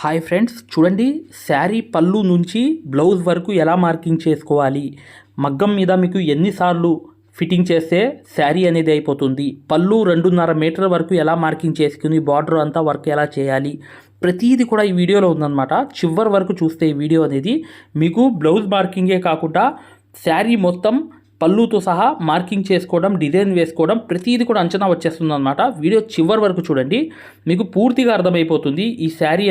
Hi friends, చూడండి శారీ పళ్ళు నుంచి బ్లౌజ్ వరకు ఎలా మార్కింగ్ చేసుకోవాలి, మగ్గం మీద మీకు ఎన్నిసార్లు ఫిట్టింగ్ చేస్తే శారీ అనేది అయిపోతుంది, పళ్ళు 2.5 మీటర్ వరకు ఎలా మార్కింగ్ చేసుకుని బార్డర్ అంతా వర్క్ ఎలా చేయాలి, ప్రతిదీ కూడా ఈ వీడియోలో ఉందన్నమాట. చివరి వరకు చూస్తే ఈ వీడియో అనేది మీకు బ్లౌజ్ మార్కింగే కాకుండా శారీ మొత్తం పళ్ళుతో సహా మార్కింగ్ చేసుకోవడం, డిజైన్ వేసుకోవడం ప్రతిదీ కూడా అంచనా వచ్చేస్తుంది అనమాట. వీడియో చివరి వరకు చూడండి, మీకు పూర్తిగా అర్థమైపోతుంది. ఈ శారీ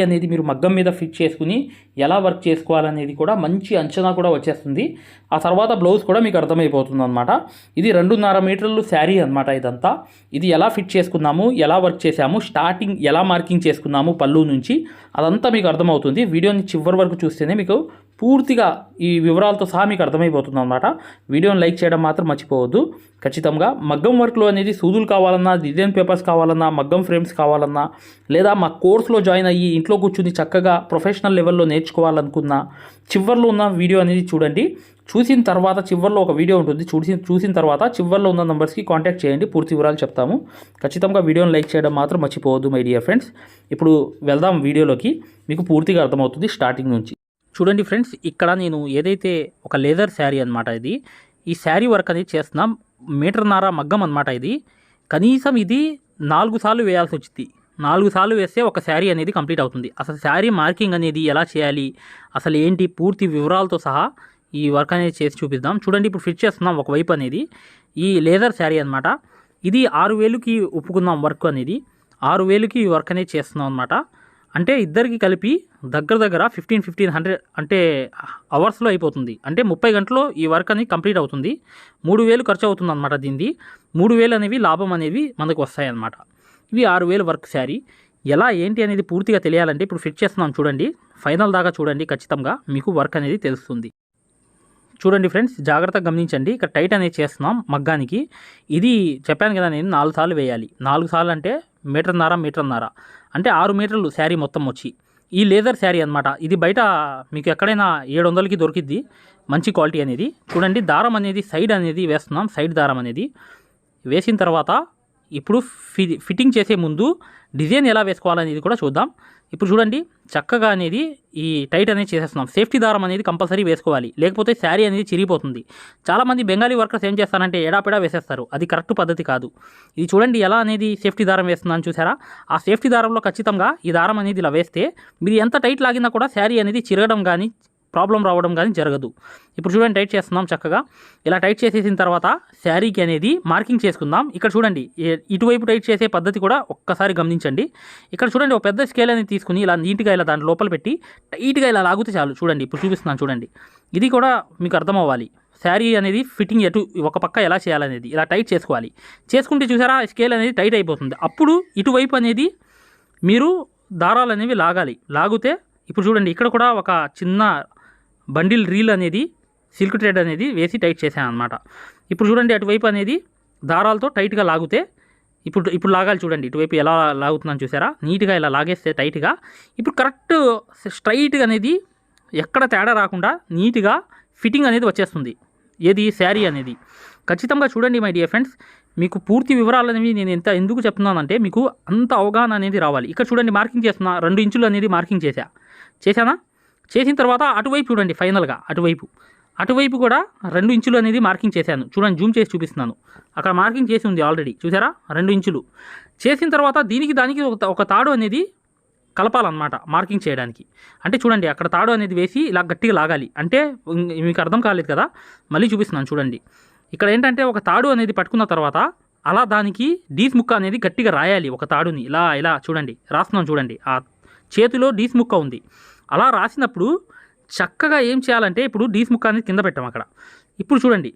అనేది మీరు మగ్గం మీద ఫిట్ చేసుకుని ఎలా వర్క్ చేసుకోవాలనేది కూడా మంచి అంచనా కూడా వచ్చేస్తుంది. ఆ తర్వాత బ్లౌజ్ కూడా మీకు అర్థమైపోతుంది అనమాట. ఇది 2.5 మీటర్లు శారీ అనమాట. ఇదంతా ఇది ఎలా ఫిట్ చేసుకున్నాము, ఎలా వర్క్ చేసాము, స్టార్టింగ్ ఎలా మార్కింగ్ చేసుకున్నాము పళ్ళు నుంచి, అదంతా మీకు అర్థమవుతుంది. వీడియోని చివరి వరకు చూస్తేనే మీకు పూర్తిగా ఈ వివరాలతో సహా మీకు అర్థమైపోతుంది అనమాట. వీడియోని లైక్ చేయడం మాత్రం మర్చిపోవద్దు. ఖచ్చితంగా మగ్గం వర్క్లో అనేది సూదులు కావాలన్నా, డిజైన్ పేపర్స్ కావాలన్నా, మగ్గం ఫ్రేమ్స్ కావాలన్నా, లేదా మా కోర్స్లో జాయిన్ అయ్యి ఇంట్లో కూర్చుని చక్కగా ప్రొఫెషనల్ లెవెల్లో నేర్చుకోవాలనుకున్నా చివరిలో ఉన్న వీడియో అనేది చూడండి. చూసిన తర్వాత చివరిలో ఒక వీడియో ఉంటుంది, చూసిన తర్వాత చివరిలో ఉన్న నెంబర్స్కి కాంటాక్ట్ చేయండి, పూర్తి వివరాలు చెప్తాము. ఖచ్చితంగా వీడియోని లైక్ చేయడం మాత్రం మర్చిపోవద్దు మై డియర్ ఫ్రెండ్స్. ఇప్పుడు వెళ్దాం వీడియోలోకి, మీకు పూర్తిగా అర్థమవుతుంది స్టార్టింగ్ నుంచి. చూడండి ఫ్రెండ్స్, ఇక్కడ నేను ఏదైతే ఒక లేదర్ శారీ అనమాట, ఈ శారీ వర్క్ అనేది చేస్తున్నాం. 1.5 మీటర్ మగ్గం అనమాట. ఇది కనీసం ఇది 4 సార్లు వేయాల్సి వచ్చింది. 4 సార్లు వేస్తే ఒక శారీ అనేది కంప్లీట్ అవుతుంది. అసలు శారీ మార్కింగ్ అనేది ఎలా చేయాలి, అసలు ఏంటి, పూర్తి వివరాలతో సహా ఈ వర్క్ అనేది చేసి చూపిద్దాం. చూడండి, ఇప్పుడు ఫిట్ చేస్తున్నాం ఒకవైపు అనేది. ఈ లేదర్ శారీ అనమాట. ఇది 6,000కి ఒప్పుకున్నాం వర్క్ అనేది. 6,000కి ఈ వర్క్ అనేది చేస్తున్నాం అనమాట. అంటే ఇద్దరికి కలిపి దగ్గర 1500 అంటే అవర్స్లో అయిపోతుంది. అంటే 30 గంటల్లో ఈ వర్క్ అనేది కంప్లీట్ అవుతుంది. 3,000 ఖర్చు అవుతుంది అనమాట. దీనిది 3,000 అనేవి లాభం అనేవి మనకు వస్తాయన్నమాట. ఇవి 6,000 వర్క్ శారీ. ఎలా ఏంటి అనేది పూర్తిగా తెలియాలంటే ఇప్పుడు ఫిట్ చేస్తున్నాం చూడండి, ఫైనల్ దాకా చూడండి, ఖచ్చితంగా మీకు వర్క్ అనేది తెలుస్తుంది. చూడండి ఫ్రెండ్స్, జాగ్రత్తగా గమనించండి. ఇక్కడ టైట్ అనేది చేస్తున్నాం మగ్గానికి. ఇది చెప్పాను కదా నేను 4 సార్లు వేయాలి. 4 సార్లు అంటే 1.5 మీటర్ అంటే 6 మీటర్లు శారీ మొత్తం వచ్చి. ఈ లేదర్ శారీ అనమాట. ఇది బయట మీకు ఎక్కడైనా 700కి దొరికిద్ది, మంచి క్వాలిటీ అనేది. చూడండి, దారం అనేది సైడ్ అనేది వేస్తున్నాం. సైడ్ దారం అనేది వేసిన తర్వాత ఇప్పుడు ఫిట్టింగ్ చేసే ముందు డిజైన్ ఎలా వేసుకోవాలనేది కూడా చూద్దాం. ఇప్పుడు చూడండి, చక్కగా అనేది ఈ టైట్ అనేది చేసేస్తున్నాం. సేఫ్టీ దారం అనేది కంపల్సరీ వేసుకోవాలి, లేకపోతే శారీ అనేది చిరిగిపోతుంది. చాలామంది బెంగాలీ వర్కర్స్ ఏం చేస్తారంటే ఎడాపెడా వేసేస్తారు. అది కరెక్ట్ పద్ధతి కాదు. ఇది చూడండి ఎలా అనేది సేఫ్టీ దారం వేస్తున్నాను చూసారా. ఆ సేఫ్టీ దారంలో ఖచ్చితంగా ఈ దారం అనేది ఇలా వేస్తే మీరు ఎంత టైట్ లాగినా కూడా శారీ అనేది చిరగడం కానీ ప్రాబ్లం రావడం కానీ జరగదు. ఇప్పుడు చూడండి, టైట్ చేస్తున్నాం చక్కగా. ఇలా టైట్ చేసేసిన తర్వాత శారీకి అనేది మార్కింగ్ చేసుకుందాం. ఇక్కడ చూడండి, ఇటువైపు టైట్ చేసే పద్ధతి కూడా ఒక్కసారి గమనించండి. ఇక్కడ చూడండి, ఒక పెద్ద స్కేల్ అనేది తీసుకుని ఇలా నీట్గా ఇలా దాని లోపల పెట్టి టైట్గా ఇలా లాగితే చాలు. చూడండి, ఇప్పుడు చూపిస్తున్నాను చూడండి. ఇది కూడా మీకు అర్థం అవ్వాలి. శారీ అనేది ఫిట్టింగ్ ఒక పక్క ఎలా చేయాలనేది ఇలా టైట్ చేసుకోవాలి. చేసుకుంటే చూసారా, స్కేల్ అనేది టైట్ అయిపోతుంది. అప్పుడు ఇటువైపు అనేది మీరు దారాలు అనేవి లాగితే ఇప్పుడు చూడండి, ఇక్కడ కూడా ఒక చిన్న బండిల్ రీల్ అనేది సిల్క్ థ్రెడ్ అనేది వేసి టైట్ చేశాను అనమాట. ఇప్పుడు చూడండి, అటువైపు అనేది దారాలతో టైట్గా లాగితే ఇప్పుడు లాగాలి. చూడండి, ఇటువైపు ఎలా లాగుతున్నాను చూసారా, నీట్గా ఇలా లాగేస్తే టైట్గా. ఇప్పుడు కరెక్ట్ స్ట్రైట్గా అనేది ఎక్కడ తేడా రాకుండా నీట్గా ఫిట్టింగ్ అనేది వచ్చేస్తుంది. ఏది శారీ అనేది ఖచ్చితంగా చూడండి మై డియర్ ఫ్రెండ్స్. మీకు పూర్తి వివరాలు అనేవి నేను ఎందుకు చెప్తున్నానంటే మీకు అంత అవగాహన అనేది రావాలి. ఇక్కడ చూడండి, మార్కింగ్ చేస్తున్నా, 2 ఇంచులు అనేది మార్కింగ్ చేశానా. చేసిన తర్వాత అటువైపు చూడండి, ఫైనల్గా అటువైపు కూడా 2 ఇంచులు అనేది మార్కింగ్ చేశాను. చూడండి, జూమ్ చేసి చూపిస్తున్నాను. అక్కడ మార్కింగ్ చేసి ఉంది ఆల్రెడీ, చూసారా, 2 ఇంచులు చేసిన తర్వాత దానికి ఒక తాడు అనేది కలపాలన్నమాట మార్కింగ్ చేయడానికి. అంటే చూడండి, అక్కడ తాడు అనేది వేసి ఇలా గట్టిగా లాగాలి. అంటే మీకు అర్థం కాలేదు కదా, మళ్ళీ చూపిస్తున్నాను చూడండి. ఇక్కడ ఏంటంటే ఒక తాడు అనేది పట్టుకున్న తర్వాత అలా దానికి డీస్ ముక్క అనేది గట్టిగా రాయాలి. ఒక తాడుని ఇలా చూడండి రాస్తున్నాం చూడండి, ఆ చేతిలో డీస్ ముక్క ఉంది. అలా రాసినప్పుడు చక్కగా ఏం చేయాలంటే ఇప్పుడు డీస్ ముక్క అనేది కింద పెట్టాం అక్కడ. ఇప్పుడు చూడండి,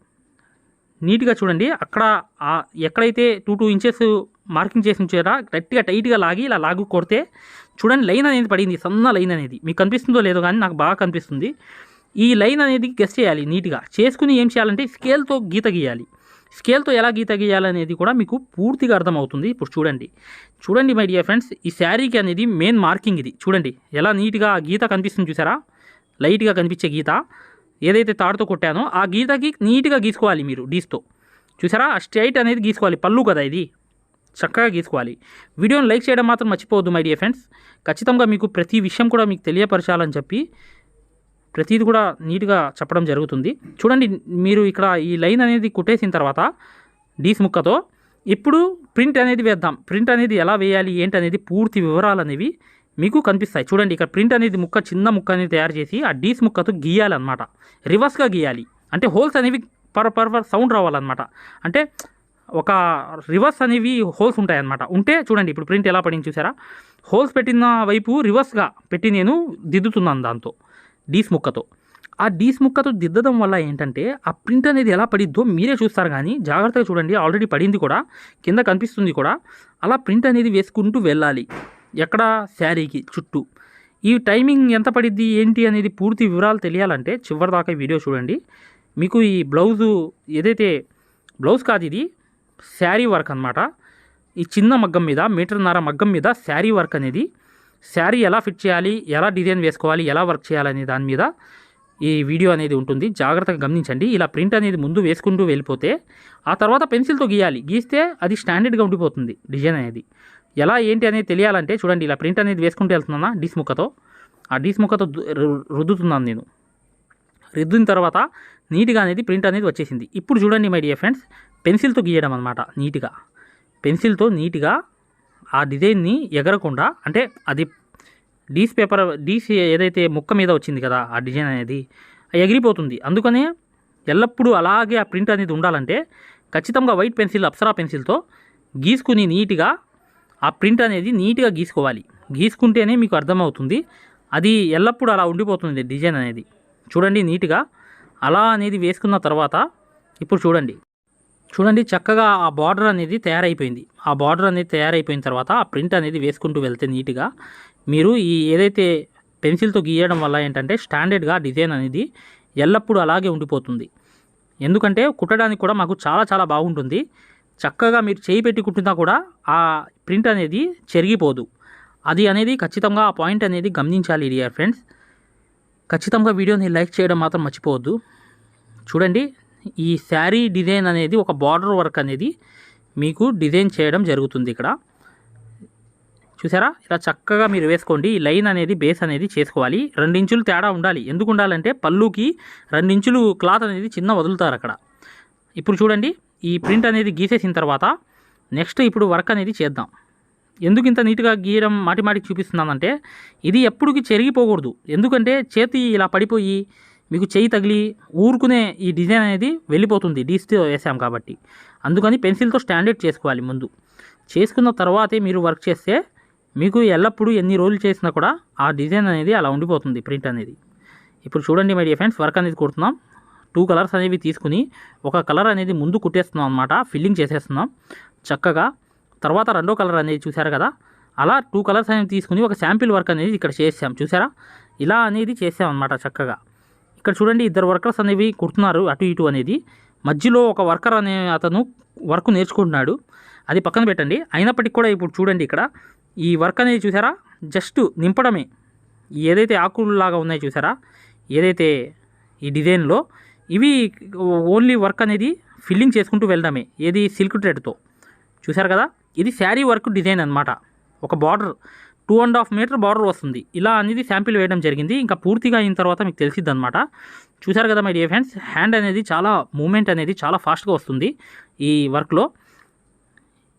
నీట్గా చూడండి, అక్కడ ఎక్కడైతే 2 ఇంచెస్ మార్కింగ్ చేసి ఉంచారా గట్టిగా టైట్గా లాగి ఇలా కొడితే చూడండి, లైన్ అనేది పడింది, సన్న లైన్ అనేది. మీకు కనిపిస్తుందో లేదో కానీ నాకు బాగా కనిపిస్తుంది. ఈ లైన్ అనేది గెస్ చేయాలి. నీట్గా చేసుకుని ఏం చేయాలంటే స్కేల్తో గీత గీయాలి. స్కేల్తో ఎలా గీత గీయాలనేది కూడా మీకు పూర్తిగా అర్థమవుతుంది. ఇప్పుడు చూడండి మై డియర్ ఫ్రెండ్స్, ఈ శారీకి అనేది మెయిన్ మార్కింగ్ ఇది. చూడండి ఎలా నీట్గా గీత కనిపిస్తుంది చూసారా, లైట్గా కనిపించే గీత ఏదైతే తాడుతో కొట్టానో ఆ గీతకి నీట్గా గీసుకోవాలి మీరు డీస్తో. చూసారా, ఆ స్ట్రైట్ అనేది గీసుకోవాలి. పళ్ళు కదా ఇది, చక్కగా గీసుకోవాలి. వీడియోని లైక్ చేయడం మాత్రం మర్చిపోవద్దు మై డియర్ ఫ్రెండ్స్. ఖచ్చితంగా మీకు ప్రతి విషయం కూడా మీకు తెలియపరచాలని చెప్పి ప్రతిది కూడా నీట్గా చెప్పడం జరుగుతుంది. చూడండి, మీరు ఇక్కడ ఈ లైన్ అనేది కుట్టేసిన తర్వాత డీస్ ముక్కతో ఇప్పుడు ప్రింట్ అనేది వేద్దాం. ప్రింట్ అనేది ఎలా వేయాలి ఏంటి అనేది పూర్తి వివరాలు అనేవి మీకు కనిపిస్తాయి. చూడండి, ఇక్కడ ప్రింట్ అనేది చిన్న ముక్క అనేది తయారు చేసి ఆ డీస్ ముక్కతో గీయాలన్నమాట. రివర్స్గా గీయాలి, అంటే హోల్స్ అనేవి పర్ సౌండ్ రావాలన్నమాట. అంటే ఒక రివర్స్ అనేవి హోల్స్ ఉంటాయన్నమాట. ఉంటే చూడండి, ఇప్పుడు ప్రింట్ ఎలా పడింది చూసారా. హోల్స్ పెట్టిన వైపు రివర్స్గా పెట్టి నేను దిద్దుతున్నాను దాంతో డీస్ ముక్కతో. ఆ డీస్ ముక్కతో దిద్దడం వల్ల ఏంటంటే ఆ ప్రింట్ అనేది ఎలా పడిద్దో మీరే చూస్తారు. కానీ జాగ్రత్తగా చూడండి, ఆల్రెడీ పడింది కూడా, కింద కనిపిస్తుంది కూడా. అలా ప్రింట్ అనేది వేసుకుంటూ వెళ్ళాలి ఎక్కడ శారీకి చుట్టూ. ఈ టైమింగ్ ఎంత పడిద్ది ఏంటి అనేది పూర్తి వివరాలు తెలియాలంటే చివరి దాకా వీడియో చూడండి. మీకు ఈ బ్లౌజు ఏదైతే బ్లౌజ్ కాదు, ఇది శారీ వర్క్ అనమాట. ఈ చిన్న మగ్గం మీద 1.5 మీటర్ మగ్గం మీద శారీ వర్క్ అనేది, శారీ ఎలా ఫిట్ చేయాలి, ఎలా డిజైన్ వేసుకోవాలి, ఎలా వర్క్ చేయాలనే దాని మీద ఈ వీడియో అనేది ఉంటుంది. జాగ్రత్తగా గమనించండి. ఇలా ప్రింట్ అనేది ముందు వేసుకుంటూ వెళ్ళిపోతే ఆ తర్వాత పెన్సిల్తో గీయాలి. గీస్తే అది స్టాండర్డ్గా ఉండిపోతుంది డిజైన్ అనేది. ఎలా ఏంటి అనేది తెలియాలంటే చూడండి, ఇలా ప్రింట్ అనేది వేసుకుంటూ వెళ్తున్నానా డీస్ ముక్కతో. ఆ డీస్ ముక్కతో రుద్దుతున్నాను నేను. రుద్దిన తర్వాత నీట్గా అనేది ప్రింట్ అనేది వచ్చేసింది. ఇప్పుడు చూడండి మై డియర్ ఫ్రెండ్స్, పెన్సిల్తో గీయడం అనమాట. నీట్గా పెన్సిల్తో నీట్గా ఆ డిజైన్ని ఎగరకుండా, అంటే అది డీస్ ఏదైతే ముక్క మీద వచ్చింది కదా ఆ డిజైన్ అనేది ఎగిరిపోతుంది. అందుకనే ఎల్లప్పుడూ అలాగే ఆ ప్రింట్ అనేది ఉండాలంటే ఖచ్చితంగా వైట్ పెన్సిల్, అప్సరా పెన్సిల్తో గీసుకుని నీట్గా ఆ ప్రింట్ అనేది నీట్గా గీసుకోవాలి. గీసుకుంటేనే మీకు అర్థమవుతుంది. అది ఎల్లప్పుడూ అలా ఉండిపోతుంది డిజైన్ అనేది. చూడండి, నీట్గా అలా అనేది వేసుకున్న తర్వాత ఇప్పుడు చూడండి చక్కగా ఆ బార్డర్ అనేది తయారైపోయింది. ఆ బార్డర్ అనేది తయారైపోయిన తర్వాత ఆ ప్రింట్ అనేది వేసుకుంటూ వెళ్తే నీట్గా మీరు ఈ ఏదైతే పెన్సిల్తో గీయడం వల్ల ఏంటంటే స్టాండర్డ్గా డిజైన్ అనేది ఎల్లప్పుడూ అలాగే ఉండిపోతుంది. ఎందుకంటే కుట్టడానికి కూడా మాకు చాలా చాలా బాగుంటుంది. చక్కగా మీరు చేయి పెట్టి కుట్టినా కూడా ఆ ప్రింట్ అనేది చెరిగిపోదు. అది అనేది ఖచ్చితంగా ఆ పాయింట్ అనేది గమనించాలి డియర్ ఫ్రెండ్స్. ఖచ్చితంగా వీడియోని లైక్ చేయడం మాత్రం మర్చిపోవద్దు. చూడండి, ఈ శారీ డిజైన్ అనేది ఒక బార్డర్ వర్క్ అనేది మీకు డిజైన్ చేయడం జరుగుతుంది. ఇక్కడ చూసారా, ఇలా చక్కగా మీరు వేసుకోండి. ఈ లైన్ అనేది బేస్ అనేది చేసుకోవాలి. 2 ఇంచులు తేడా ఉండాలి. ఎందుకు ఉండాలంటే పళ్ళుకి 2 ఇంచులు క్లాత్ అనేది చిన్న వదులుతారు అక్కడ. ఇప్పుడు చూడండి, ఈ ప్రింట్ అనేది గీసేసిన తర్వాత నెక్స్ట్ ఇప్పుడు వర్క్ అనేది చేద్దాం. ఎందుకు ఇంత నీట్గా గీయడం మాటికి చూపిస్తున్నానంటే ఇది ఎప్పుడుకి చెరిగిపోకూడదు. ఎందుకంటే చేతి ఇలా పడిపోయి మీకు చేయి తగిలి ఊరుకునే ఈ డిజైన్ అనేది వెళ్ళిపోతుంది డీస్తో వేసాం కాబట్టి. అందుకని పెన్సిల్తో స్టాండర్డ్ చేసుకోవాలి. ముందు చేసుకున్న తర్వాతే మీరు వర్క్ చేస్తే మీకు ఎల్లప్పుడూ ఎన్ని రోజులు చేసినా కూడా ఆ డిజైన్ అనేది అలా ఉండిపోతుంది ప్రింట్ అనేది. ఇప్పుడు చూడండి మై డియర్ ఫ్రెండ్స్, వర్క్ అనేది కుడుతున్నాం. 2 కలర్స్ అనేవి తీసుకుని ఒక కలర్ అనేది ముందు కుట్టేస్తున్నాం అనమాట. ఫిల్లింగ్ చేసేస్తున్నాం చక్కగా. తర్వాత రెండో కలర్ అనేది చూసారు కదా, అలా 2 కలర్స్ అనేవి తీసుకుని ఒక శాంపిల్ వర్క్ అనేది ఇక్కడ చేసాం. చూసారా, ఇలా అనేది చేసాం అనమాట చక్కగా. ఇక్కడ చూడండి, 2 వర్కర్స్ అనేవి కుడుతున్నారు అటు ఇటు అనేది. మధ్యలో ఒక వర్కర్ అనే అతను వర్క్ నేర్చుకుంటున్నాడు. అది పక్కన పెట్టండి. అయినప్పటికీ కూడా ఇప్పుడు చూడండి, ఇక్కడ ఈ వర్క్ అనేది చూసారా, జస్ట్ నింపడమే. ఏదైతే ఆకుల్లాగా ఉన్నాయి చూసారా, ఏదైతే ఈ డిజైన్లో ఇవి ఓన్లీ వర్క్ అనేది ఫిల్లింగ్ చేసుకుంటూ వెళ్ళడమే. ఏది సిల్క్ థ్రెడ్తో చూసారు కదా. ఇది శారీ వర్క్ డిజైన్ అనమాట. ఒక బార్డర్ 2.5 మీటర్ బార్డర్ వస్తుంది. ఇలా అనేది శాంపిల్ వేయడం జరిగింది. ఇంకా పూర్తిగా అయిన తర్వాత మీకు తెలిసిద్ది అనమాట. చూసారు కదా మై డియర్ ఫ్రెండ్స్, హ్యాండ్ అనేది చాలా మూమెంట్ అనేది చాలా ఫాస్ట్గా వస్తుంది ఈ వర్క్లో.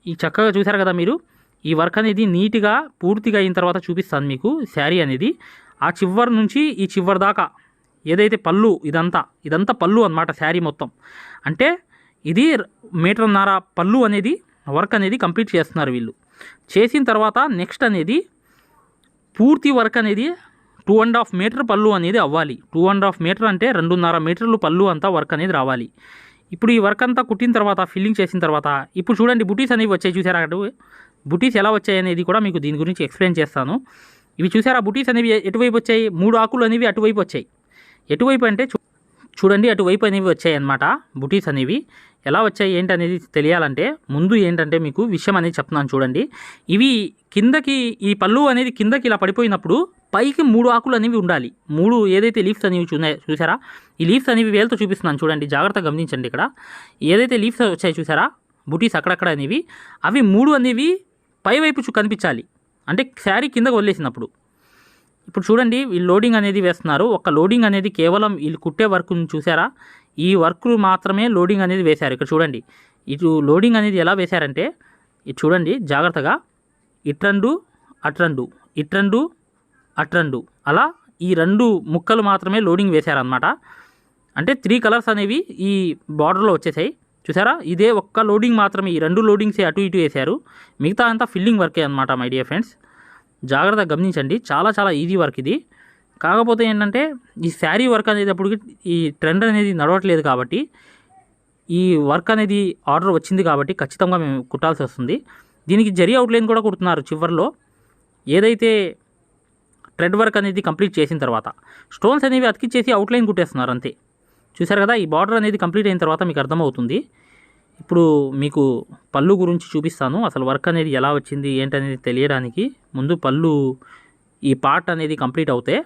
ఈ చక్కగా చూసారు కదా మీరు. ఈ వర్క్ అనేది నీట్గా పూర్తిగా అయిన తర్వాత చూపిస్తాను మీకు. శారీ అనేది ఆ చివరి నుంచి ఈ చివరి దాకా ఏదైతే పళ్ళు ఇదంతా పళ్ళు అనమాట. శారీ మొత్తం అంటే ఇది 1.5 మీటర్ పళ్ళు అనేది వర్క్ అనేది కంప్లీట్ చేస్తున్నారు వీళ్ళు. చేసిన తర్వాత నెక్స్ట్ అనేది పూర్తి వర్క్ అనేది 2.5 మీటర్ పళ్ళు అనేది అవ్వాలి. 2.5 మీటర్ అంటే 2.5 మీటర్లు పళ్ళు అంతా వర్క్ అనేది రావాలి. ఇప్పుడు ఈ వర్క్ అంతా కుట్టిన తర్వాత ఫిల్లింగ్ చేసిన తర్వాత ఇప్పుడు చూడండి బుటీస్ అనేవి వచ్చాయి చూసారా. అటు బుటీస్ ఎలా వచ్చాయి అనేది కూడా మీకు దీని గురించి ఎక్స్ప్లెయిన్ చేస్తాను. ఇవి చూసారా, బుటీస్ అనేవి ఎటువైపు వచ్చాయి, 3 ఆకులు అనేవి అటువైపు వచ్చాయి. ఎటువైపు అంటే చూడండి, అటువైపు అనేవి వచ్చాయి అన్నమాట. బుటీస్ అనేవి ఎలా వచ్చాయి ఏంటి అనేది తెలియాలంటే ముందు ఏంటంటే మీకు విషయం అనేది చెప్తున్నాను చూడండి. ఇవి కిందకి ఈ పళ్ళు అనేది కిందకి ఇలా పడిపోయినప్పుడు పైకి 3 ఆకులు అనేవి ఉండాలి. 3 ఏదైతే లీవ్స్ అనేవి చూసారా, ఈ లీవ్స్ అనేవి వేలతో చూపిస్తున్నాను చూడండి, జాగ్రత్తగా గమనించండి. ఇక్కడ ఏదైతే లీవ్స్ వచ్చాయి చూసారా, బుటీస్ అక్కడక్కడ అనేవి అవి 3 అనేవి పైవైపు కనిపించాలి, అంటే శారీ కిందకు వదిలేసినప్పుడు. ఇప్పుడు చూడండి వీళ్ళు లోడింగ్ అనేది వేస్తున్నారు. ఒక లోడింగ్ అనేది కేవలం వీళ్ళు కుట్టే వర్క్ చూసారా, ఈ వర్క్ మాత్రమే లోడింగ్ అనేది వేశారు. ఇక్కడ చూడండి ఇటు లోడింగ్ అనేది ఎలా వేశారంటే ఇది చూడండి జాగ్రత్తగా, ఇట్రండు అట్రండు ఇట్రండు అట్రండు అలా ఈ 2 ముక్కలు మాత్రమే లోడింగ్ వేశారనమాట. అంటే 3 కలర్స్ అనేవి ఈ బార్డర్లో వచ్చేసాయి చూసారా. ఇదే ఒక్క లోడింగ్ మాత్రమే, ఈ 2 లోడింగ్సే అటు ఇటు వేశారు, మిగతా అంతా ఫిల్లింగ్ వర్కే అనమాట మై డియర్ ఫ్రెండ్స్. జాగ్రత్తగా గమనించండి, చాలా చాలా ఈజీ వర్క్ ఇది. కాకపోతే ఏంటంటే ఈ శారీ వర్క్ అనేటప్పటికి ఈ ట్రెండ్ అనేది నడవట్లేదు కాబట్టి, ఈ వర్క్ అనేది ఆర్డర్ వచ్చింది కాబట్టి ఖచ్చితంగా మేము కుట్టాల్సి వస్తుంది. దీనికి జరీ అవుట్లైన్ కూడా కుడుతున్నారు చివర్లో. ఏదైతే థ్రెడ్ వర్క్ అనేది కంప్లీట్ చేసిన తర్వాత స్టోన్స్ అనేవి అతికిచ్చేసి అవుట్లైన్ కుట్టేస్తున్నారు అంతే. చూసారు కదా, ఈ బార్డర్ అనేది కంప్లీట్ అయిన తర్వాత మీకు అర్థమవుతుంది. ఇప్పుడు మీకు పళ్ళు గురించి చూపిస్తాను, అసలు వర్క్ అనేది ఎలా వచ్చింది ఏంటనేది తెలియడానికి. ముందు పళ్ళు ఈ పార్ట్ అనేది కంప్లీట్ అవుతే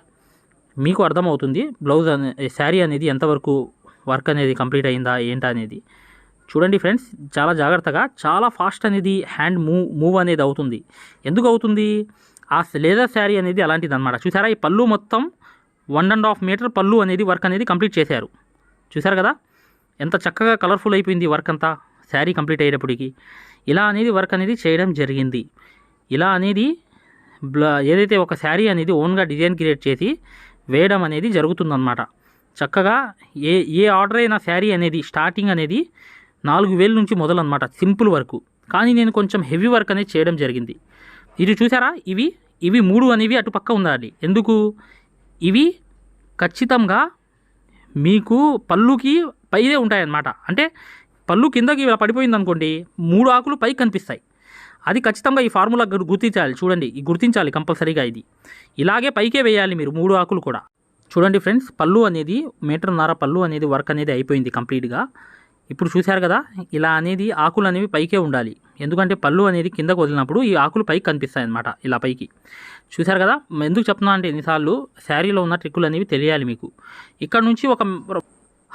మీకు అర్థమవుతుంది బ్లౌజ్ శారీ అనేది ఎంతవరకు వర్క్ అనేది కంప్లీట్ అయిందా ఏంటా అనేది. చూడండి ఫ్రెండ్స్, చాలా జాగ్రత్తగా, చాలా ఫాస్ట్ అనేది హ్యాండ్ మూవ్ అనేది అవుతుంది. ఎందుకు అవుతుంది, ఆ లేదర్ శారీ అనేది అలాంటిది అనమాట. చూసారా, ఈ పళ్ళు మొత్తం 1.5 మీటర్ పళ్ళు అనేది వర్క్ అనేది కంప్లీట్ చేశారు. చూసారు కదా ఎంత చక్కగా కలర్ఫుల్ అయిపోయింది వర్క్ అంతా శారీ కంప్లీట్ అయ్యేటప్పటికి. ఇలా అనేది వర్క్ అనేది చేయడం జరిగింది. ఇలా అనేది ఏదైతే ఒక శారీ అనేది ఓన్గా డిజైన్ క్రియేట్ చేసి వేయడం అనేది జరుగుతుందన్నమాట. చక్కగా ఏ ఆర్డర్ అయిన శారీ అనేది స్టార్టింగ్ అనేది 4,000 నుంచి మొదలన్నమాట సింపుల్ వర్క్. కానీ నేను కొంచెం హెవీ వర్క్ అనేది చేయడం జరిగింది. ఇది చూసారా, ఇవి 3 అనేవి అటుపక్క ఉండాలి. ఎందుకు, ఇవి ఖచ్చితంగా మీకు పళ్ళుకి పైదే ఉంటాయన్నమాట. అంటే పళ్ళు కిందకి ఇలా పడిపోయింది అనుకోండి, 3 ఆకులు పైకి కనిపిస్తాయి. అది ఖచ్చితంగా ఈ ఫార్ములా గుర్తించాలి. చూడండి, గుర్తించాలి కంపల్సరీగా. ఇది ఇలాగే పైకే వేయాలి మీరు 3 ఆకులు కూడా. చూడండి ఫ్రెండ్స్, పళ్ళు అనేది 1.5 మీటర్ పళ్ళు అనేది వర్క్ అనేది అయిపోయింది కంప్లీట్గా. ఇప్పుడు చూశారు కదా, ఇలా అనేది ఆకులు అనేవి పైకే ఉండాలి. ఎందుకంటే పళ్ళు అనేది కిందకు వదిలినప్పుడు ఈ ఆకులు పైకి కనిపిస్తాయి అన్నమాట, ఇలా పైకి. చూశారు కదా, ఎందుకు చెప్తున్నా అంటే ఎన్నిసార్లు శారీలో ఉన్న ట్రిక్కులు అనేవి తెలియాలి మీకు. ఇక్కడ నుంచి ఒక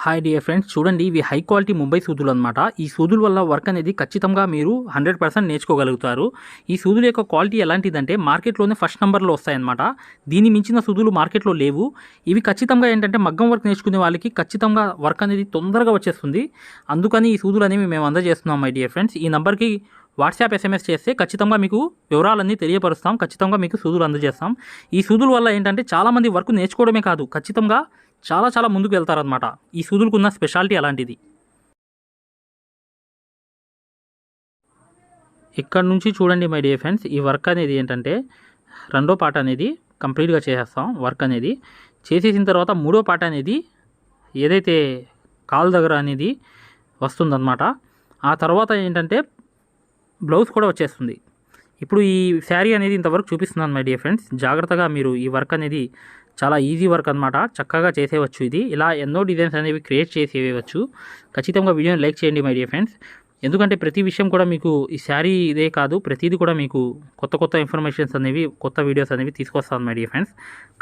హాయ్ డియర్ ఫ్రెండ్స్, చూడండి ఇవి హై క్వాలిటీ ముంబై సూదులు అనమాట. ఈ సూదుల వల్ల వర్క్ అనేది ఖచ్చితంగా మీరు 100% నేర్చుకోగలుగుతారు. ఈ సూదుల యొక్క క్వాలిటీ ఎలాంటిదంటే మార్కెట్లోనే ఫస్ట్ నెంబర్లో వస్తాయన్నమాట. దీని మించిన సూదులు మార్కెట్లో లేవు. ఇవి ఖచ్చితంగా ఏంటంటే మగ్గం వర్క్ నేర్చుకునే వాళ్ళకి ఖచ్చితంగా వర్క్ అనేది తొందరగా వచ్చేస్తుంది. అందుకని ఈ సూదులు అనేవి మేము అందజేస్తున్నాం మై డియర్ ఫ్రెండ్స్. ఈ నెంబర్కి వాట్సాప్ SMS చేస్తే ఖచ్చితంగా మీకు వివరాలన్నీ తెలియపరుస్తాం, ఖచ్చితంగా మీకు సూదులు అందజేస్తాం. ఈ సూదుల వల్ల ఏంటంటే చాలామంది వర్క్ నేర్చుకోవడమే కాదు, ఖచ్చితంగా చాలా చాలా ముందుకు వెళ్తారనమాట. ఈ సూదులకు ఉన్న స్పెషాలిటీ అలాంటిది. ఇక్కడ నుంచి చూడండి మై డియర్ ఫ్రెండ్స్, ఈ వర్క్ అనేది ఏంటంటే 2వ పార్ట్ అనేది కంప్లీట్గా చేసేస్తాం. వర్క్ అనేది చేసేసిన తర్వాత 3వ పార్ట్ అనేది ఏదైతే కాల్ దగ్గర అనేది వస్తుందన్నమాట. ఆ తర్వాత ఏంటంటే బ్లౌజ్ కూడా వచ్చేస్తుంది. ఇప్పుడు ఈ శారీ అనేది ఇంతవరకు చూపిస్తున్నాను మై డియర్ ఫ్రెండ్స్. జాగ్రత్తగా మీరు ఈ వర్క్ అనేది చాలా ఈజీ వర్క్ అనమాట, చక్కగా చేసేవచ్చు. ఇది ఇలా ఎన్నో డిజైన్స్ అనేవి క్రియేట్ చేసేయవచ్చు. ఖచ్చితంగా వీడియోని లైక్ చేయండి మై డియర్ ఫ్రెండ్స్. ఎందుకంటే ప్రతి విషయం కూడా మీకు ఈ శారీ ఇదే కాదు, ప్రతిదీ కూడా మీకు కొత్త కొత్త ఇన్ఫర్మేషన్స్ అనేవి, కొత్త వీడియోస్ అనేవి తీసుకొస్తాను మై డియర్ ఫ్రెండ్స్.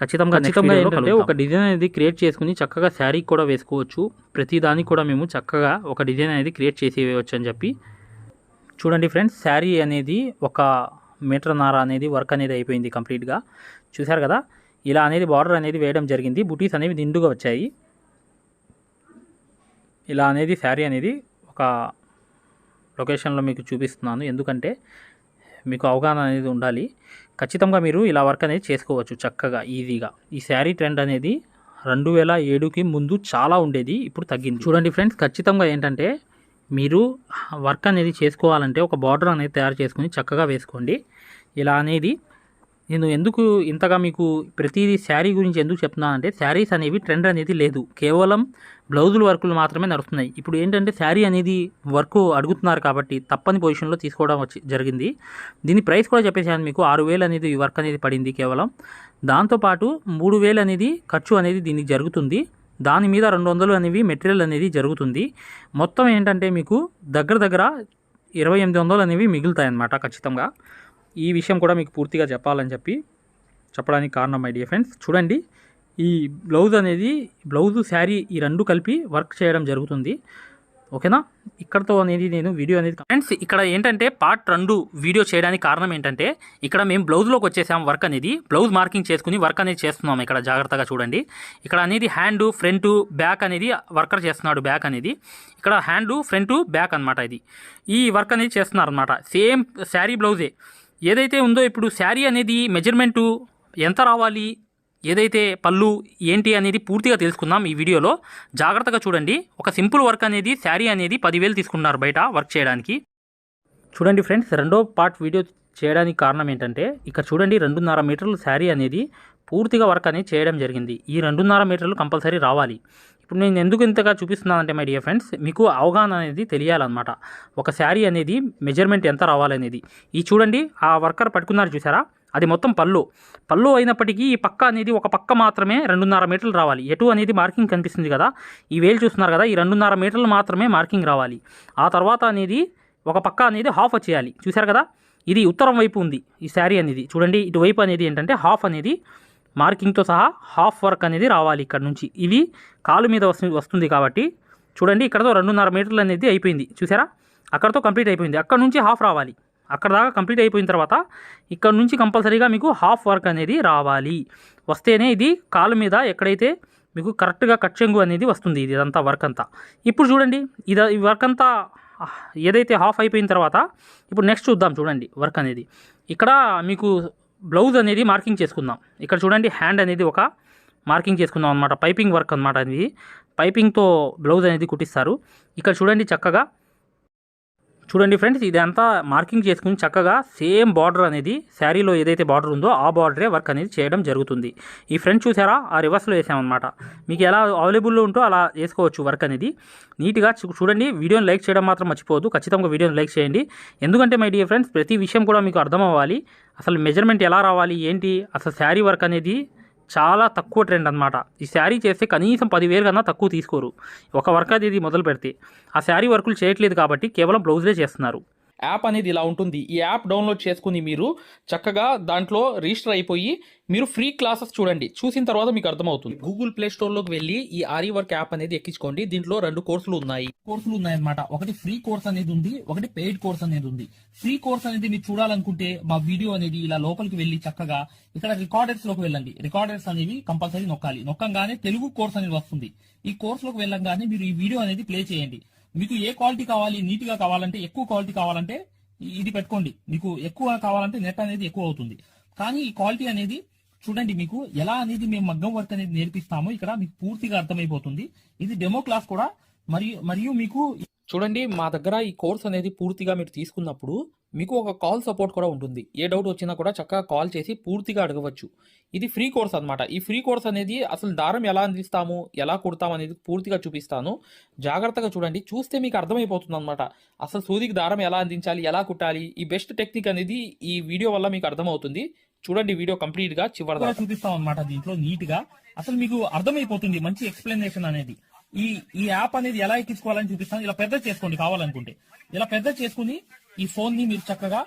ఖచ్చితంగా ఏంటంటే ఒక డిజైన్ అనేది క్రియేట్ చేసుకుని చక్కగా శారీ కూడా వేసుకోవచ్చు. ప్రతి దానికి కూడా మేము చక్కగా ఒక డిజైన్ అనేది క్రియేట్ చేసి వేయవచ్చు అని చెప్పి. చూడండి ఫ్రెండ్స్, శారీ అనేది 1.5 మీటర్ అనేది వర్క్ అనేది అయిపోయింది కంప్లీట్గా. చూసారు కదా, ఇలా అనేది బార్డర్ అనేది వేయడం జరిగింది. బుటీస్ అనేవి నిండుగా వచ్చాయి. ఇలా అనేది శారీ అనేది ఒక లొకేషన్లో మీకు చూపిస్తున్నాను, ఎందుకంటే మీకు అవగాహన అనేది ఉండాలి. ఖచ్చితంగా మీరు ఇలా వర్క్ అనేది చేసుకోవచ్చు చక్కగా ఈజీగా. ఈ శారీ ట్రెండ్ అనేది 2007కి ముందు చాలా ఉండేది, ఇప్పుడు తగ్గింది. చూడండి ఫ్రెండ్స్, ఖచ్చితంగా ఏంటంటే మీరు వర్క్ అనేది చేసుకోవాలంటే ఒక బార్డర్ అనేది తయారు చేసుకుని చక్కగా వేసుకోండి. ఇలా అనేది నేను ఎందుకు ఇంతగా మీకు ప్రతిదీ శారీ గురించి ఎందుకు చెప్తున్నానంటే, శారీస్ అనేవి ట్రెండ్ అనేది లేదు, కేవలం బ్లౌజుల వర్కులు మాత్రమే నడుస్తున్నాయి. ఇప్పుడు ఏంటంటే శారీ అనేది వర్క్ అడుగుతున్నారు కాబట్టి తప్పని పొజిషన్లో తీసుకోవడం జరిగింది. దీని ప్రైస్ కూడా చెప్పేసాను మీకు, 6,000 అనేది ఈ వర్క్ అనేది పడింది కేవలం. దాంతోపాటు 3,000 అనేది ఖర్చు అనేది దీనికి జరుగుతుంది. దాని మీద 200 అనేవి మెటీరియల్ అనేది జరుగుతుంది. మొత్తం ఏంటంటే మీకు దగ్గర 2,800 అనేవి మిగులుతాయి అన్నమాట ఖచ్చితంగా. ఈ విషయం కూడా మీకు పూర్తిగా చెప్పడానికి కారణం మై డియర్ ఫ్రెండ్స్. చూడండి, ఈ బ్లౌజ్ అనేది బ్లౌజు శారీ ఈ 2 కలిపి వర్క్ చేయడం జరుగుతుంది. ఓకేనా. ఇక్కడతో అనేది నేను వీడియో అనేది ఫ్రెండ్స్ ఇక్కడ ఏంటంటే పార్ట్ 2 వీడియో చేయడానికి కారణం ఏంటంటే ఇక్కడ మేము బ్లౌజ్లోకి వచ్చేసాం. వర్క్ అనేది బ్లౌజ్ మార్కింగ్ చేసుకుని వర్క్ అనేది చేస్తున్నాం. ఇక్కడ జాగ్రత్తగా చూడండి. ఇక్కడ అనేది హ్యాండ్ ఫ్రంట్ బ్యాక్ అనేది వర్కర్ చేస్తున్నాడు. బ్యాక్ అనేది ఇక్కడ హ్యాండ్ ఫ్రంట్ బ్యాక్ అనమాట. ఇది ఈ వర్క్ అనేది చేస్తున్నారు అనమాట. సేమ్ శారీ బ్లౌజే ఏదైతే ఉందో ఇప్పుడు శారీ అనేది మెజర్మెంటు ఎంత రావాలి, ఏదైతే పళ్ళు ఏంటి అనేది పూర్తిగా తెలుసుకుందాం ఈ వీడియోలో. జాగ్రత్తగా చూడండి. ఒక సింపుల్ వర్క్ అనేది శారీ అనేది 10,000 తీసుకున్నారు బయట వర్క్ చేయడానికి. చూడండి ఫ్రెండ్స్, రెండో పార్ట్ వీడియో చేయడానికి కారణం ఏంటంటే ఇక్కడ చూడండి 2.5 మీటర్లు శారీ అనేది పూర్తిగా వర్క్ అనేది చేయడం జరిగింది. ఈ 2.5 మీటర్లు కంపల్సరీ రావాలి. ఇప్పుడు నేను ఎందుకు ఇంతగా చూపిస్తున్నానంటే మై డియర్ ఫ్రెండ్స్, మీకు అవగాహన అనేది తెలియాలన్నమాట. ఒక శారీ అనేది మెజర్మెంట్ ఎంత రావాలనేది. ఈ చూడండి ఆ వర్కర్ పట్టుకున్నారు చూసారా, అది మొత్తం పళ్ళు అయినప్పటికీ ఈ పక్క అనేది ఒక పక్క మాత్రమే 2.5 మీటర్లు రావాలి. ఎటు అనేది మార్కింగ్ కనిపిస్తుంది కదా, ఈ వేలు చూస్తున్నారు కదా, ఈ 2.5 మీటర్లు మాత్రమే మార్కింగ్ రావాలి. ఆ తర్వాత అనేది ఒక పక్క అనేది హాఫ్ వచ్చేయాలి. చూసారు కదా, ఇది ఉత్తరం వైపు ఉంది ఈ శారీ అనేది. చూడండి ఇటువైపు అనేది ఏంటంటే హాఫ్ అనేది మార్కింగ్తో సహా హాఫ్ వర్క్ అనేది రావాలి ఇక్కడ నుంచి. ఇది కాలు మీద వస్తుంది కాబట్టి చూడండి ఇక్కడతో 2.5 మీటర్లు అనేది అయిపోయింది. చూసారా, అక్కడతో కంప్లీట్ అయిపోయింది. అక్కడ నుంచి హాఫ్ రావాలి. అక్కడ దాకా కంప్లీట్ అయిపోయిన తర్వాత ఇక్కడ నుంచి కంపల్సరీగా మీకు హాఫ్ వర్క్ అనేది రావాలి. వస్తేనే ఇది కాలు మీద ఎక్కడైతే మీకు కరెక్ట్గా కట్ చెంగు అనేది వస్తుంది. ఇదంతా వర్క్ అంతా. ఇప్పుడు చూడండి ఈ వర్క్ అంతా ఏదైతే హాఫ్ అయిపోయిన తర్వాత ఇప్పుడు నెక్స్ట్ చూద్దాం. చూడండి వర్క్ అనేది ఇక్కడ మీకు బ్లౌజ్ అనేది మార్కింగ్ చేసుకుందాం. ఇక్కడ చూడండి హ్యాండ్ అనేది ఒక మార్కింగ్ చేసుకుందాం అనమాట. పైపింగ్ వర్క్ అనమాట. ఇది పైపింగ్తో బ్లౌజ్ అనేది కుట్టిస్తారు. ఇక్కడ చూడండి చక్కగా చూడండి ఫ్రెండ్స్, ఇదంతా మార్కింగ్ చేసుకుని చక్కగా సేమ్ బార్డర్ అనేది శారీలో ఏదైతే బార్డర్ ఉందో ఆ బార్డరే వర్క్ అనేది చేయడం జరుగుతుంది. ఈ ఫ్రంట్ చూసారా, ఆ రివర్స్లో వేసామన్నమాట. మీకు ఎలా అవైలబుల్లో ఉంటో అలా వేసుకోవచ్చు వర్క్ అనేది నీట్గా. చూడండి, వీడియోని లైక్ చేయడం మాత్రం మర్చిపోవద్దు. ఖచ్చితంగా వీడియోని లైక్ చేయండి. ఎందుకంటే మై డియర్ ఫ్రెండ్స్, ప్రతి విషయం కూడా మీకు అర్థం అవ్వాలి. అసలు మెజర్మెంట్ ఎలా రావాలి ఏంటి, అసలు శారీ వర్క్ అనేది చాలా తక్కువ ట్రెండ్ అనమాట. ఈ శారీ చేస్తే కనీసం 10,000 కన్నా తక్కువ తీసుకోరు. ఒక వర్క్ అనేది మొదలు పెడితే ఆ శారీ వర్కులు చేయట్లేదు కాబట్టి కేవలం బ్లౌజ్లే చేస్తున్నారు. యాప్ అనేది ఇలా ఉంటుంది. ఈ యాప్ డౌన్లోడ్ చేసుకుని మీరు చక్కగా దాంట్లో రిజిస్టర్ అయిపోయి మీరు ఫ్రీ క్లాసెస్ చూడండి. చూసిన తర్వాత మీకు అర్థమవుతుంది. గూగుల్ ప్లే స్టోర్లోకి వెళ్ళి ఈ ఆరి వర్క్ యాప్ అనేది ఎక్కించుకోండి. దీంట్లో 2 కోర్సులు ఉన్నాయన్నమాట. ఒకటి ఫ్రీ కోర్స్ అనేది ఉంది, ఒకటి పెయిడ్ కోర్స్ అనేది ఉంది. ఫ్రీ కోర్స్ అనేది మీరు చూడాలనుకుంటే మా వీడియో అనేది ఇలా లోపలికి వెళ్ళి చక్కగా ఇక్కడ రికార్డర్స్ లోకి వెళ్ళండి. రికార్డర్స్ అనేవి కంపల్సరీ నొక్కంగానే తెలుగు కోర్స్ అనేది వస్తుంది. ఈ కోర్స్ లోకి వెళ్ళంగానే మీరు ఈ వీడియో అనేది ప్లే చేయండి. మీకు ఏ క్వాలిటీ కావాలి, నీట్ గా కావాలంటే, ఎక్కువ క్వాలిటీ కావాలంటే ఇది పెట్టుకోండి. మీకు ఎక్కువ కావాలంటే నెట్ అనేది ఎక్కువ అవుతుంది. కానీ ఈ క్వాలిటీ అనేది చూడండి, మీకు ఎలా అనేది మేము మగ్గం వర్క్ అనేది నేర్పిస్తామో ఇక్కడ మీకు పూర్తిగా అర్థమైపోతుంది. ఇది డెమో క్లాస్ కూడా. మరియు మీకు చూడండి, మా దగ్గర ఈ కోర్స్ అనేది పూర్తిగా మీరు తీసుకున్నప్పుడు మీకు ఒక కాల్ సపోర్ట్ కూడా ఉంటుంది. ఏ డౌట్ వచ్చినా కూడా చక్కగా కాల్ చేసి పూర్తిగా అడగవచ్చు. ఇది ఫ్రీ కోర్స్ అనమాట. ఈ ఫ్రీ కోర్స్ అనేది అసలు దారం ఎలా అందిస్తాము, ఎలా కుడతాము అనేది పూర్తిగా చూపిస్తాను. జాగ్రత్తగా చూడండి. చూస్తే మీకు అర్థమైపోతుంది అనమాట. అసలు సూదికి దారం ఎలా అందించాలి, ఎలా కుట్టాలి, ఈ బెస్ట్ టెక్నిక్ అనేది ఈ వీడియో వల్ల మీకు అర్థమవుతుంది. చూడండి వీడియో కంప్లీట్ గా చివరిగా చూపిస్తాం అనమాట. దీంట్లో నీట్ గా అసలు మీకు అర్థమైపోతుంది. మంచి ఎక్స్ప్లెనేషన్ అనేది. ఈ యాప్ అనేది ఎలా ఎక్కించుకోవాలని చూపిస్తాను. ఇలా పెద్ద చేసుకోండి కావాలనుకుంటే. ఇలా పెద్ద చేసుకుని ఈ ఫోన్ ని మీరు చక్కగా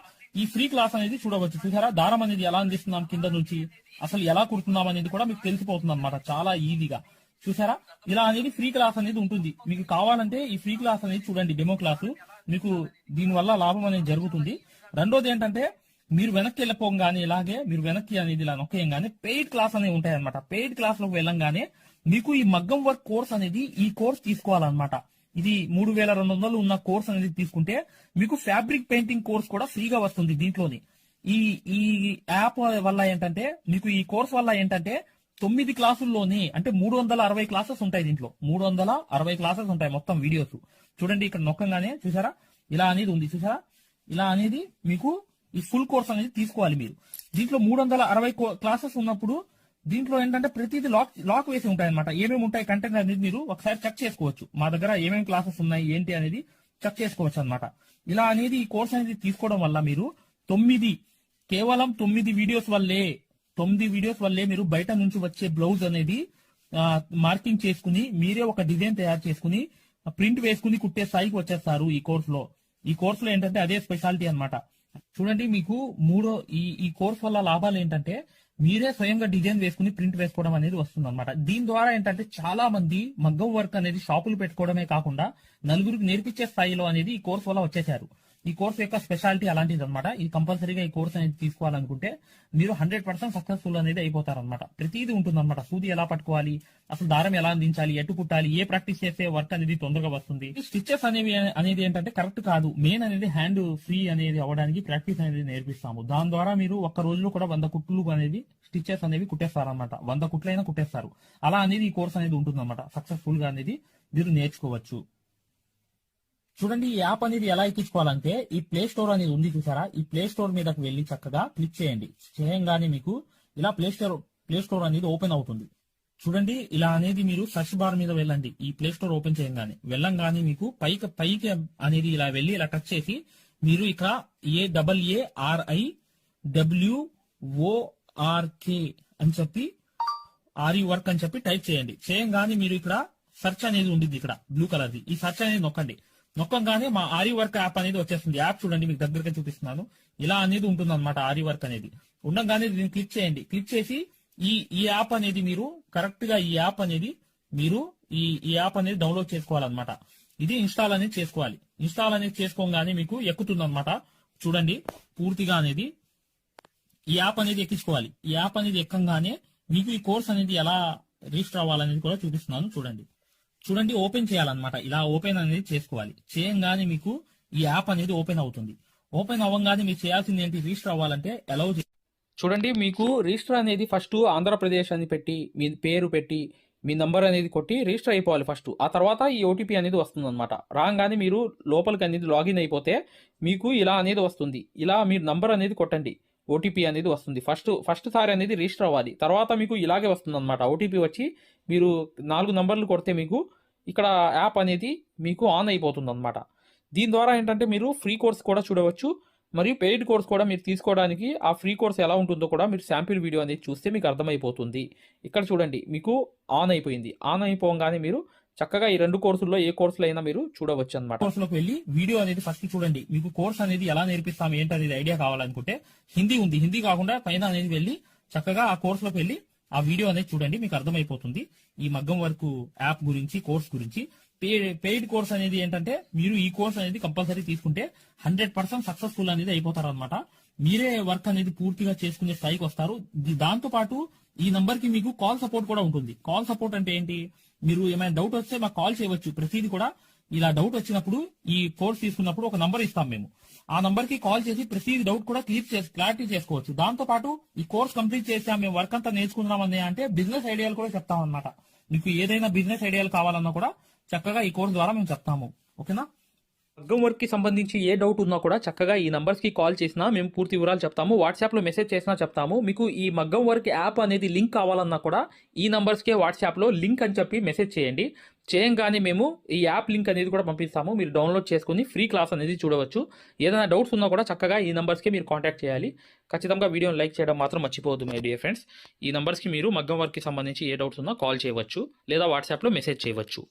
ఈ ఫ్రీ క్లాస్ అనేది చూడవచ్చు. చూసారా, దారం అనేది ఎలా అందిస్తున్నాం కింద నుంచి, అసలు ఎలా కుడుతున్నాం అనేది కూడా మీకు తెలిసిపోతుంది అనమాట. చాలా ఈజీగా చూసారా, ఇలా అనేది ఫ్రీ క్లాస్ అనేది ఉంటుంది. మీకు కావాలంటే ఈ ఫ్రీ క్లాస్ అనేది చూడండి, డెమో క్లాసు. మీకు దీని వల్ల లాభం అనేది జరుగుతుంది. రెండోది ఏంటంటే, మీరు వెనక్కి వెళ్ళిపోగానే ఇలాగే మీరు వెనక్కి అనేది ఇలా నొక్కేయంగానే పెయిడ్ క్లాస్ అనేవి ఉంటాయి అనమాట. పెయిడ్ క్లాస్ లోకి వెళ్ళంగానే మీకు ఈ మగ్గం వర్క్ కోర్స్ అనేది ఈ కోర్స్ తీసుకోవాలన్నమాట. ఇది 3,200 ఉన్న కోర్స్ అనేది తీసుకుంటే మీకు ఫ్యాబ్రిక్ పెయింటింగ్ కోర్స్ కూడా ఫ్రీగా వస్తుంది దీంట్లోని. ఈ యాప్ వల్ల ఏంటంటే, మీకు ఈ కోర్స్ వల్ల ఏంటంటే 9 క్లాసుల్లోని అంటే 360 క్లాసెస్ ఉంటాయి. దీంట్లో 360 క్లాసెస్ ఉంటాయి మొత్తం వీడియోస్. చూడండి ఇక్కడ నొక్కంగానే చూసారా, ఇలా అనేది ఉంది. చూసారా, ఇలా అనేది మీకు ఈ ఫుల్ కోర్స్ అనేది తీసుకోవాలి మీరు. దీంట్లో 360 క్లాసెస్ ఉన్నప్పుడు దీంట్లో ఏంటంటే ప్రతిదీ లాక్ వేసి ఉంటాయి అనమాట. ఏమేమి ఉంటాయి కంటెంట్ అనేది మీరు ఒకసారి చెక్ చేసుకోవచ్చు. మా దగ్గర ఏమేమి క్లాసెస్ ఉన్నాయి ఏంటి అనేది చెక్ చేసుకోవచ్చు అనమాట. ఇలా అనేది ఈ కోర్స్ అనేది తీసుకోవడం వల్ల మీరు కేవలం 9 వీడియోస్ వల్లే మీరు బయట నుంచి వచ్చే బ్లౌజ్ అనేది మార్కింగ్ చేసుకుని మీరే ఒక డిజైన్ తయారు చేసుకుని ప్రింట్ వేసుకుని కుట్టే స్థాయికి వచ్చేస్తారు ఈ కోర్సులో. ఈ కోర్సులో ఏంటంటే అదే స్పెషాలిటీ అనమాట. చూడండి, మీకు ఈ కోర్స్ వల్ల లాభాలు ఏంటంటే, మీరే స్వయంగా డిజైన్ వేసుకుని ప్రింట్ వేసుకోవడం అనేది వస్తుంది అనమాట. దీని ద్వారా ఏంటంటే చాలా మంది మగ్గం వర్క్ అనేది షాపులు పెట్టుకోవడమే కాకుండా నలుగురికి నేర్పించే స్థాయిలో అనేది ఈ కోర్స్ వల్ల వచ్చేసారు. ఈ కోర్స్ యొక్క స్పెషాలిటీ అలాంటిది అనమాట. ఇది కంపల్సరీగా ఈ కోర్స్ అనేది తీసుకోవాలనుకుంటే మీరు 100% సక్సెస్ఫుల్ అనేది అయిపోతారనమాట. ప్రతిదీ ఉంటుందన్నమాట. సూది ఎలా పట్టుకోవాలి, అసలు దారం ఎలా అందించాలి, ఎటు కుట్టాలి, ఏ ప్రాక్టీస్ చేస్తే వర్క్ అనేది తొందరగా వస్తుంది. స్టిచెస్ అనేది ఏంటంటే కరెక్ట్ కాదు. మెయిన్ అనేది హ్యాండ్ ఫ్రీ అనేది అవ్వడానికి ప్రాక్టీస్ అనేది నేర్పిస్తాము. దాని ద్వారా మీరు ఒక్క రోజులో కూడా 100 కుట్లు అనేది స్టిచెస్ అనేవి కుట్టేస్తారనమాట. 100 కుట్లైనా కుట్టేస్తారు. అలా అనేది ఈ కోర్స్ అనేది ఉంటుందన్నమాట. సక్సెస్ఫుల్ గా అనేది మీరు నేర్చుకోవచ్చు. చూడండి, ఈ యాప్ అనేది ఎలా ఎక్కించుకోవాలంటే ఈ ప్లే స్టోర్ అనేది ఉంది చూసారా, ఈ ప్లే స్టోర్ మీదకి వెళ్ళి చక్కగా క్లిక్ చేయండి. చేయంగానే మీకు ఇలా ప్లే స్టోర్ అనేది ఓపెన్ అవుతుంది. చూడండి, ఇలా అనేది మీరు సర్చ్ బార్ మీద వెళ్ళండి. ఈ ప్లే స్టోర్ ఓపెన్ చేయంగానే వెళ్ళంగానే మీకు పైకి అనేది ఇలా వెళ్ళి ఇలా టచ్ చేసి మీరు ఇక్కడ AAARIWORK అని చెప్పి ఆరి వర్క్ అని చెప్పి టైప్ చేయండి. చేయంగానే మీరు ఇక్కడ సెర్చ్ అనేది ఉంటుంది, ఇక్కడ బ్లూ కలర్ది. ఈ సెర్చ్ అనేది నొక్కండి. నొక్కంగానే మా ఆరి వర్క్ యాప్ అనేది వచ్చేస్తుంది. యాప్ చూడండి, మీకు దగ్గరగా చూపిస్తున్నాను. ఇలా అనేది ఉంటుంది అనమాట. ఆరి వర్క్ అనేది ఉండగానే దీన్ని క్లిక్ చేయండి. క్లిక్ చేసి ఈ యాప్ అనేది మీరు కరెక్ట్ గా ఈ యాప్ అనేది డౌన్లోడ్ చేసుకోవాలన్నమాట. ఇది ఇన్స్టాల్ అనేది చేసుకోవాలి. ఇన్స్టాల్ అనేది చేసుకోగానే మీకు ఎక్కుతుంది అనమాట. చూడండి, పూర్తిగా అనేది ఈ యాప్ అనేది ఎక్కించుకోవాలి. ఈ యాప్ అనేది ఎక్కంగానే మీకు ఈ కోర్స్ అనేది ఎలా రిజిస్టర్ అవ్వాలనేది కూడా చూపిస్తున్నాను. చూడండి, ఓపెన్ చేయాలన్నమాట. ఇలా ఓపెన్ అనేది చేసుకోవాలి. చేయంగానే మీకు ఈ యాప్ అనేది ఓపెన్ అవుతుంది. ఓపెన్ అవ్వగానే మీరు చేయాల్సింది ఏంటి, రిజిస్టర్ అవ్వాలంటే అలౌ. చూడండి, మీకు రిజిస్టర్ అనేది ఫస్ట్ ఆంధ్రప్రదేశ్ అని పెట్టి మీ పేరు పెట్టి మీ నంబర్ అనేది కొట్టి రిజిస్టర్ అయిపోవాలి ఫస్ట్. ఆ తర్వాత ఈ ఓటీపీ అనేది వస్తుందన్నమాట. రాగానే మీరు లోపలికి అనేది లాగిన్ అయిపోతే మీకు ఇలా అనేది వస్తుంది. ఇలా మీరు నంబర్ అనేది కొట్టండి, ఓటీపీ అనేది వస్తుంది. ఫస్ట్ సారి అనేది రిజిస్టర్ అవ్వాలి. తర్వాత మీకు ఇలాగే వస్తుంది అనమాట. ఓటీపీ వచ్చి మీరు 4 నంబర్లు కొడితే మీకు ఇక్కడ యాప్ అనేది మీకు ఆన్ అయిపోతుంది అనమాట. దీని ద్వారా ఏంటంటే మీరు ఫ్రీ కోర్స్ కూడా చూడవచ్చు, మరియు పెయిడ్ కోర్స్ కూడా మీరు తీసుకోవడానికి ఆ ఫ్రీ కోర్స్ ఎలా ఉంటుందో కూడా మీరు శాంపిల్ వీడియో అనేది చూస్తే మీకు అర్థమైపోతుంది. ఇక్కడ చూడండి, మీకు ఆన్ అయిపోయింది. ఆన్ అయిపోగానే మీరు చక్కగా ఈ 2 కోర్సుల్లో ఏ కోర్సులో అయినా మీరు చూడవచ్చు అనమాట. కోర్సులోకి వెళ్ళి వీడియో అనేది ఫస్ట్ చూడండి. మీకు కోర్స్ అనేది ఎలా నేర్పిస్తాం ఏంటనేది ఐడియా కావాలనుకుంటే హిందీ ఉంది, హిందీ కాకుండా పైన అనేది వెళ్ళి చక్కగా ఆ కోర్సులోకి వెళ్ళి ఆ వీడియో అనేది చూడండి. మీకు అర్థమైపోతుంది ఈ మగ్గం వర్క్ యాప్ గురించి, కోర్స్ గురించి. పెయిడ్ కోర్స్ అనేది ఏంటంటే మీరు ఈ కోర్స్ అనేది కంపల్సరీ తీసుకుంటే 100% సక్సెస్ఫుల్ అనేది అయిపోతారు అనమాట. మీరే వర్క్ అనేది పూర్తిగా చేసుకునే స్థాయికి వస్తారు. దాంతో పాటు ఈ నంబర్ కి మీకు కాల్ సపోర్ట్ కూడా ఉంటుంది. కాల్ సపోర్ట్ అంటే ఏంటి, మీరు ఏమైనా డౌట్ వస్తే మాకు కాల్ చేయవచ్చు. ప్రతిదీ కూడా ఇలా డౌట్ వచ్చినప్పుడు ఈ కోర్స్ తీసుకున్నప్పుడు ఒక నంబర్ ఇస్తాం మేము. ఆ నంబర్ కి కాల్ చేసి ప్రతి డౌట్ కూడా క్లారిటీ చేసుకోవచ్చు. దాంతో పాటు ఈ కోర్స్ కంప్లీట్ చేసాం, మేము వర్క్ అంతా నేర్చుకున్నామని అంటే బిజినెస్ ఐడియాలు కూడా చెప్తాం అనమాట. మీకు ఏదైనా బిజినెస్ ఐడియాలు కావాలన్నా కూడా చక్కగా ఈ కోర్స్ ద్వారా మేము చెప్తాము. ఓకేనా? మగ్గం వర్క్ కి సంబంధించి ఏ డౌట్ ఉన్నా కూడా చక్కగా ఈ నంబర్స్ కి కాల్ చేసినా మేము పూర్తి వివరాలు చెప్తాము. వాట్సాప్ లో మెసేజ్ చేసినా చెప్తాము. మీకు ఈ మగ్గం వర్క్ యాప్ అనేది లింక్ కావాలన్నా కూడా ఈ నంబర్స్ కే వాట్సాప్ లో లింక్ అని చెప్పి మెసేజ్ చేయండి. చేయంగానే మేము ఈ యాప్ లింక్ అనేది కూడా పంపిస్తాము. మీరు డౌన్లోడ్ చేసుకుని ఫ్రీ క్లాస్ అనేది చూడవచ్చు. ఏదైనా డౌట్స్ ఉన్నా కూడా చక్కగా ఈ నంబర్స్కి మీరు కాంటాక్ట్ చేయాలి. ఖచ్చితంగా వీడియోని లైక్ చేయడం మాత్రం మర్చిపోవద్దు మై డియర్ ఫ్రెండ్స్. ఈ నంబర్స్కి మీరు మగ్గం వర్క్కి సంబంధించి ఏ డౌట్స్ ఉన్నా కాల్ చేయవచ్చు లేదా వాట్సాప్లో మెసేజ్ చేయవచ్చు.